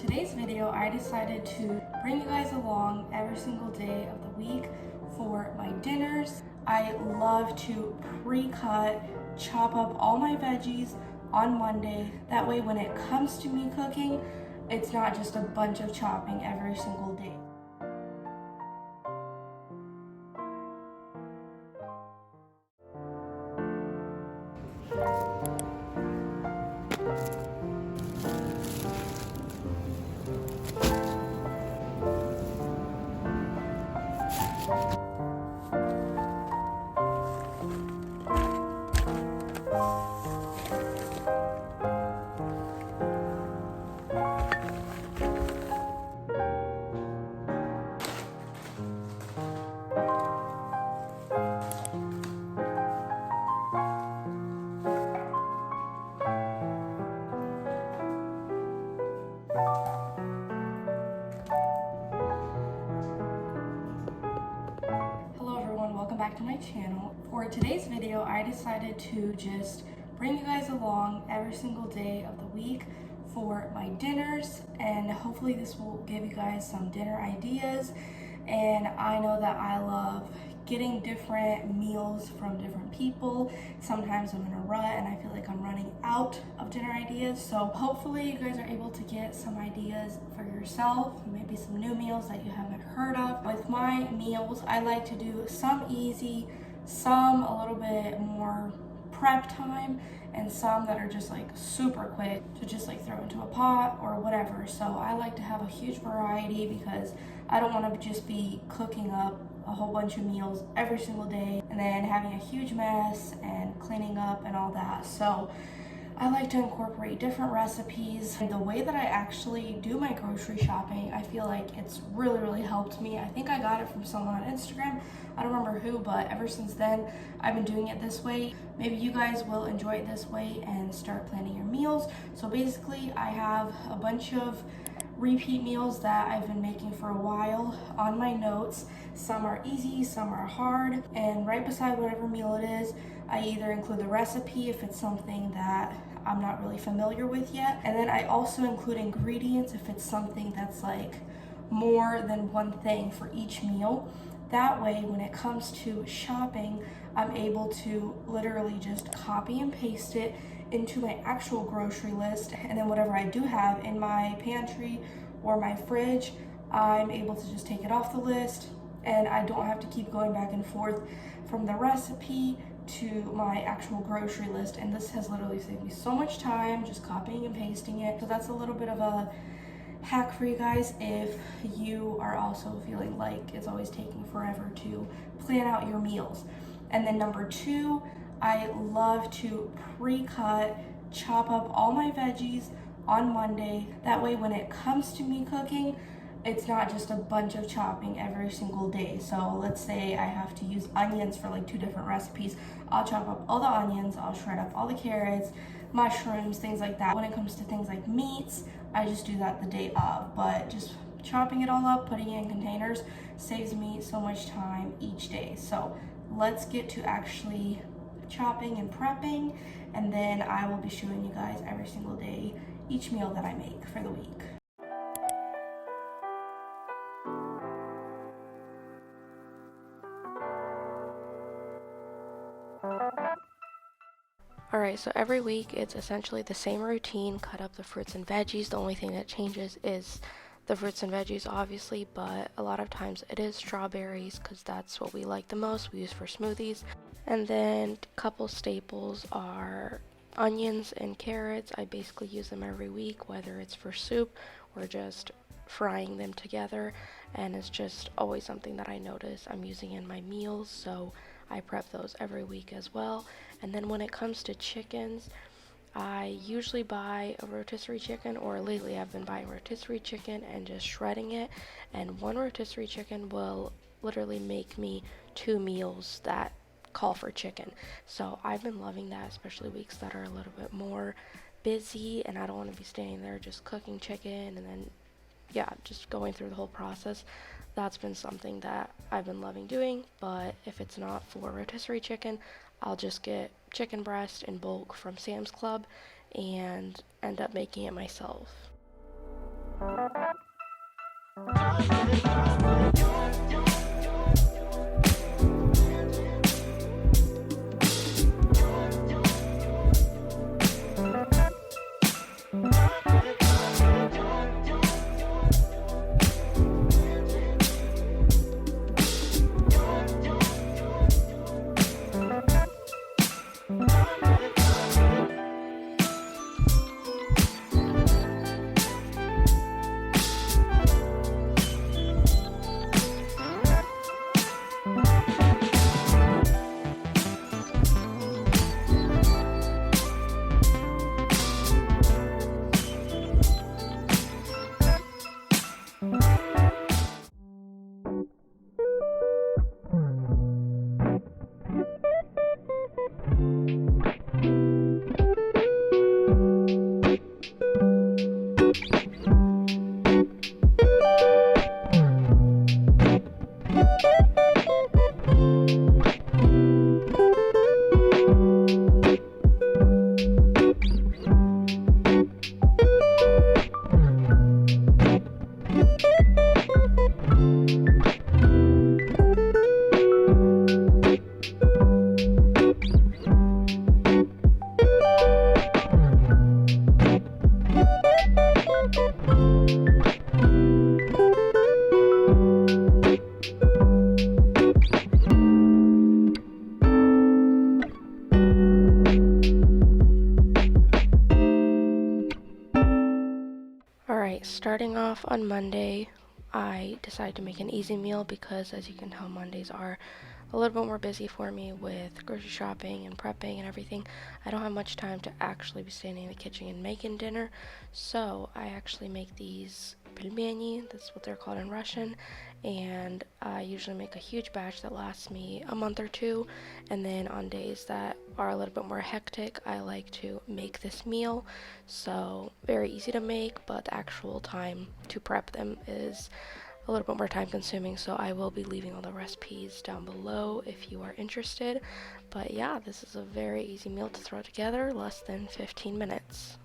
today's video, I decided to bring you guys along every single day of the week for my dinners. I love to pre-cut, chop up all my veggies on Monday. That way when it comes to me cooking, it's not just a bunch of chopping every single day. Back to my channel. For today's video, I decided to just bring you guys along every single day of the week for my dinners, and hopefully this will give you guys some dinner ideas. And I know that I love getting different meals from different people. Sometimes I'm in a rut and I feel like I'm running out of dinner ideas, so hopefully you guys are able to get some ideas for yourself, maybe some new meals that you haven't heard of. With my meals, I like to do some easy, some a little bit more prep time, and some that are just like super quick to just like throw into a pot or whatever. So I like to have a huge variety because I don't want to just be cooking up a whole bunch of meals every single day and then having a huge mess and cleaning up and all that. So I like to incorporate different recipes. And the way that I actually do my grocery shopping, I feel like it's really helped me. I think I got it from someone on Instagram. I don't remember who, but ever since then, I've been doing it this way. Maybe you guys will enjoy it this way and start planning your meals. So basically, I have a bunch of repeat meals that I've been making for a while on my notes. Some are easy, some are hard, and right beside whatever meal it is, I either include the recipe if it's something that I'm not really familiar with yet, and then I also include ingredients if it's something that's like more than one thing for each meal. That way, when it comes to shopping, I'm able to literally just copy and paste it into my actual grocery list, and then whatever I do have in my pantry or my fridge, I'm able to just take it off the list, and I don't have to keep going back and forth from the recipe to my actual grocery list. And this has literally saved me so much time just copying and pasting it. So that's a little bit of a hack for you guys if you are also feeling like it's always taking forever to plan out your meals. And then number two, I love to pre-cut, chop up all my veggies on Monday. That way when it comes to me cooking, it's not just a bunch of chopping every single day. So let's say I have to use onions for like 2 different recipes. I'll chop up all the onions, I'll shred up all the carrots, mushrooms, things like that. When it comes to things like meats, I just do that the day of. But just chopping it all up, putting it in containers, saves me so much time each day. So let's get to actually chopping and prepping, and then I will be showing you guys every single day each meal that I make for the week. Alright, so every week it's essentially the same routine. Cut up the fruits and veggies. The only thing that changes is the fruits and veggies, obviously, but a lot of times it is strawberries because that's what we like the most. We use for smoothies. And then a couple staples are onions and carrots. I basically use them every week, whether it's for soup or just frying them together, and it's just always something that I notice I'm using in my meals, so I prep those every week as well. And then when it comes to chickens, I usually buy a rotisserie chicken, or lately I've been buying rotisserie chicken and just shredding it, and one rotisserie chicken will literally make me 2 meals that call for chicken. So I've been loving that, especially weeks that are a little bit more busy and I don't want to be standing there just cooking chicken and then just going through the whole process. That's been something that I've been loving doing. But if it's not for rotisserie chicken, I'll just get chicken breast in bulk from Sam's Club and end up making it myself. Alright, starting off on Monday, I decided to make an easy meal because, as you can tell, Mondays are a little bit more busy for me with grocery shopping and prepping and everything. I don't have much time to actually be standing in the kitchen and making dinner, so I actually make these pelmeni, that's what they're called in Russian, and I usually make a huge batch that lasts me a month or two, and then on days that are a little bit more hectic, I like to make this meal. So very easy to make, but the actual time to prep them is a little bit more time consuming, so I will be leaving all the recipes down below if you are interested. But yeah, this is a very easy meal to throw together, less than 15 minutes.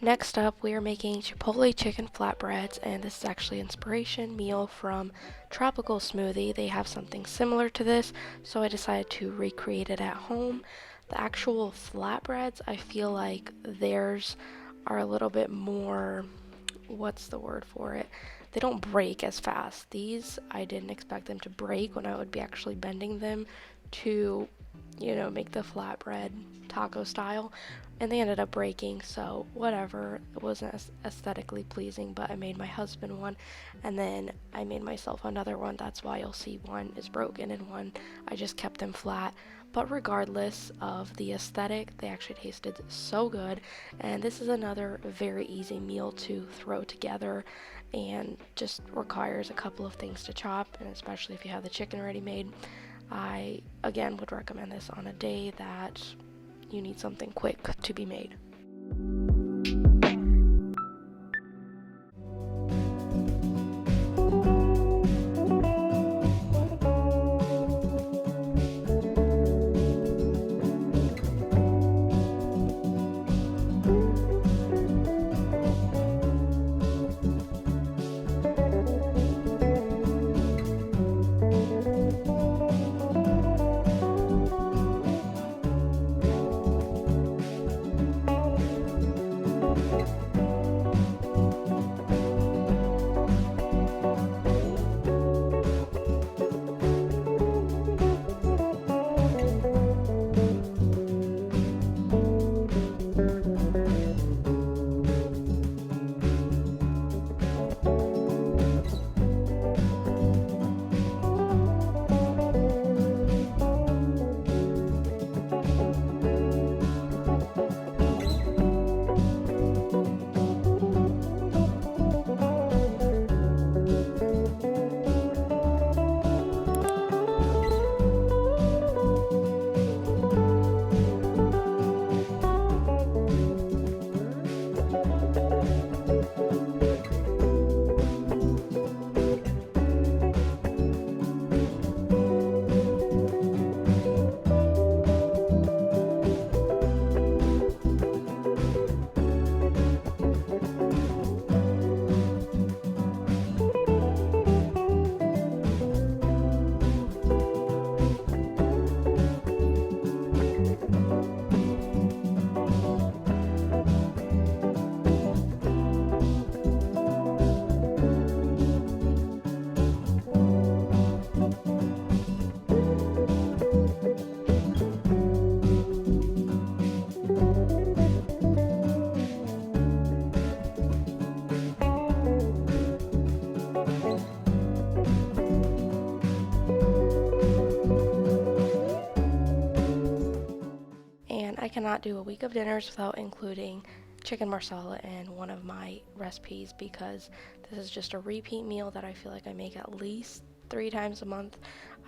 Next up, we are making chipotle chicken flatbreads, and this is actually an inspiration meal from Tropical Smoothie. They have something similar to this, so I decided to recreate it at home. The actual flatbreads, I feel like theirs are a little bit more, what's the word for it? They don't break as fast. These, I didn't expect them to break when I would be actually bending them to, make the flatbread taco style, and they ended up breaking, so whatever. It wasn't as aesthetically pleasing, but I made my husband one, and then I made myself another one. That's why you'll see one is broken and one I just kept them flat. But regardless of the aesthetic, they actually tasted so good, and this is another very easy meal to throw together and just requires a couple of things to chop, and especially if you have the chicken already made. I, again, would recommend this on a day that you need something quick to be made. I cannot do a week of dinners without including chicken marsala in one of my recipes, because this is just a repeat meal that I feel like I make at least 3 times a month.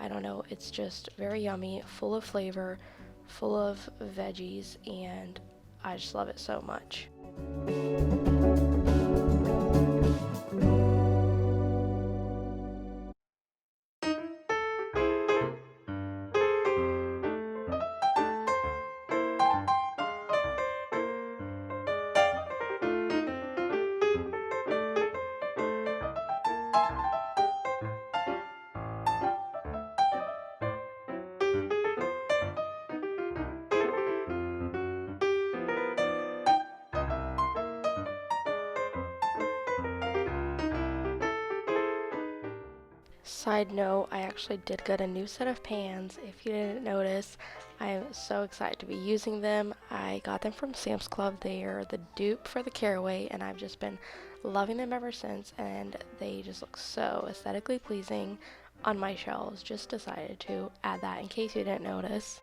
I don't know, it's just very yummy, full of flavor, full of veggies, and I just love it so much. Side note, I actually did get a new set of pans. If you didn't notice, I am so excited to be using them. I got them from Sam's Club. They are the dupe for the Caraway, and I've just been loving them ever since, and they just look so aesthetically pleasing on my shelves. Just decided to add that in case you didn't notice.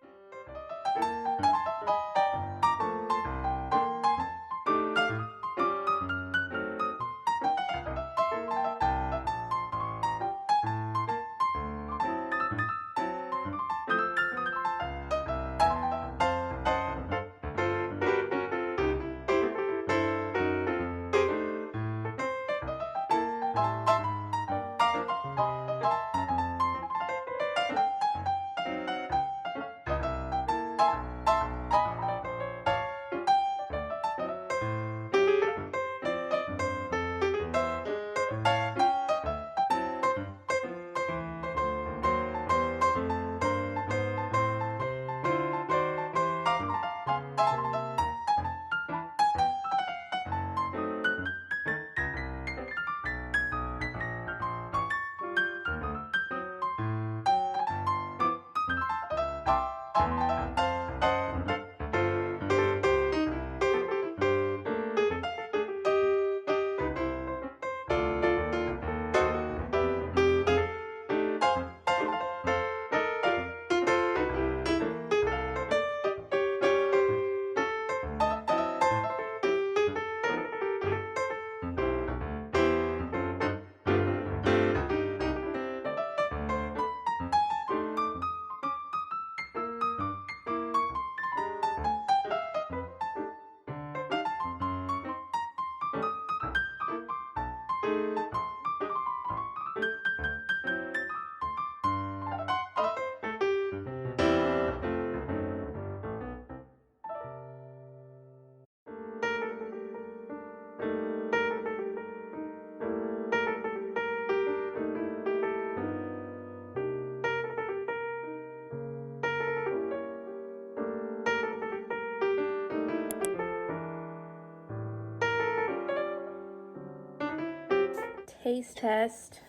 Taste test.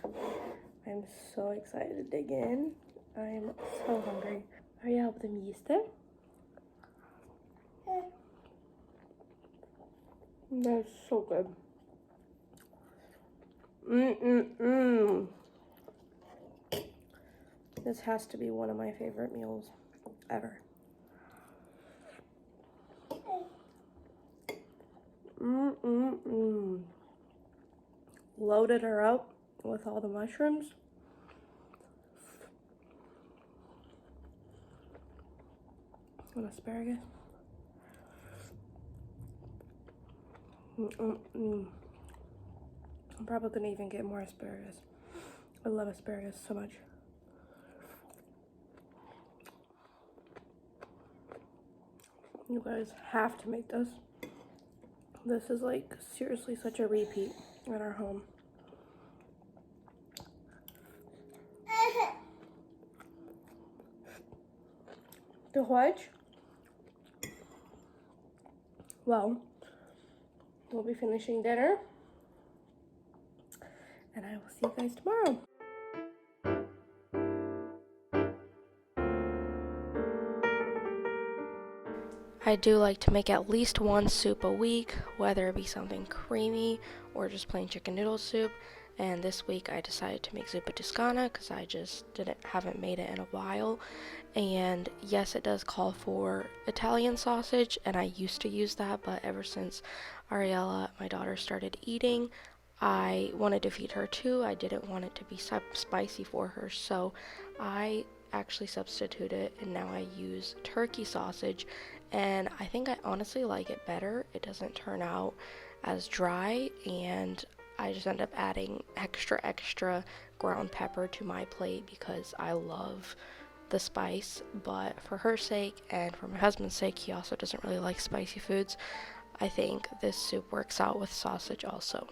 I'm so excited to dig in. I'm so hungry. Har jag på dem yeaster? That's so good. This has to be one of my favorite meals ever. Loaded her up with all the mushrooms. And asparagus. I'm probably gonna even get more asparagus. I love asparagus so much. You guys have to make this. This is like seriously such a repeat in our home. The what? Well, we'll be finishing dinner, and I will see you guys tomorrow. I do like to make at least one soup a week, whether it be something creamy or just plain chicken noodle soup. and this week I decided to make zuppa toscana because I just haven't made it in a while. And yes, it does call for Italian sausage, and I used to use that, but ever since Ariella, my daughter, started eating, I wanted to feed her too. I didn't want it to be spicy for her, so I actually substituted, and now I use turkey sausage, and I think I honestly like it better. It doesn't turn out as dry, and I just end up adding extra ground pepper to my plate because I love the spice. But for her sake and for my husband's sake, he also doesn't really like spicy foods, I think this soup works out with sausage also.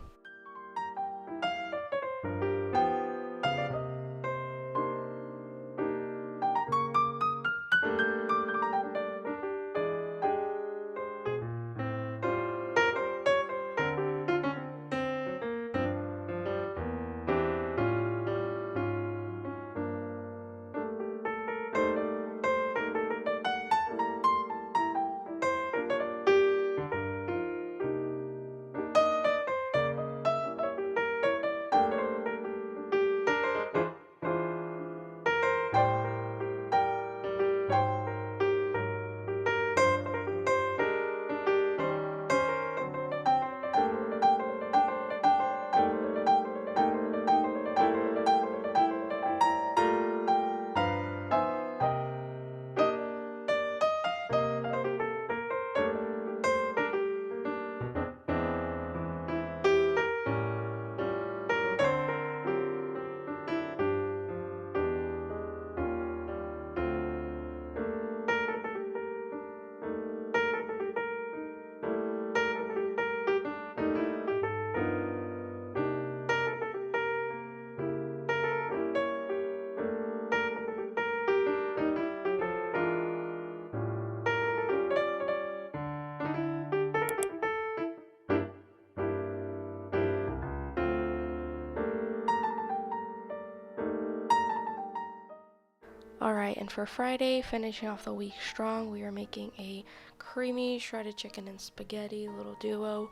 Alright, and for Friday, finishing off the week strong, we are making a creamy shredded chicken and spaghetti little duo.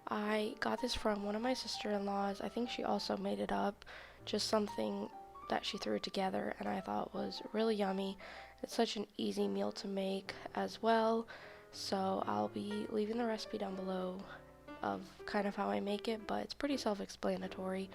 I got this from one of my sister-in-laws. I think she also made it up, just something that she threw together, and I thought was really yummy. It's such an easy meal to make as well, so I'll be leaving the recipe down below of kind of how I make it, but it's pretty self-explanatory.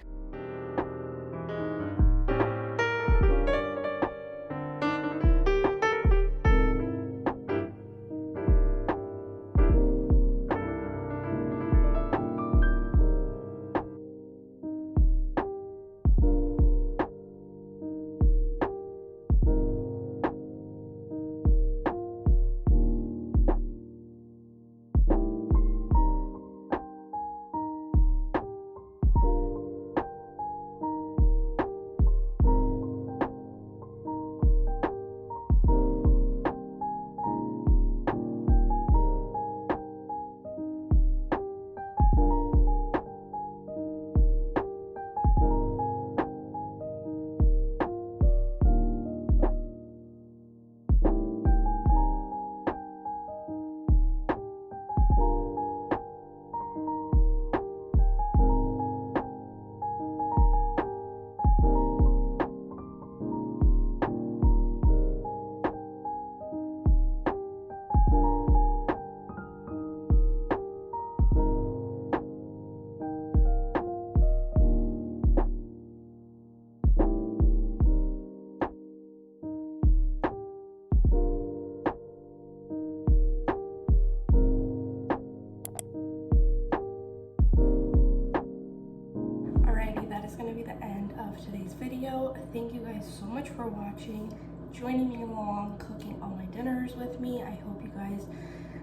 Today's video. Thank you guys so much for watching, joining me along, cooking all my dinners with me. I hope you guys,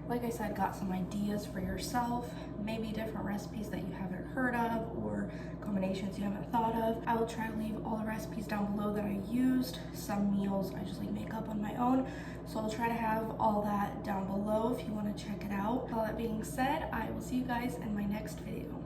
like I said, got some ideas for yourself, maybe different recipes that you haven't heard of or combinations you haven't thought of. I will try to leave all the recipes down below that I used. Some meals I just like make up on my own, so I'll try to have all that down below if you want to check it out. All that being said, I will see you guys in my next video.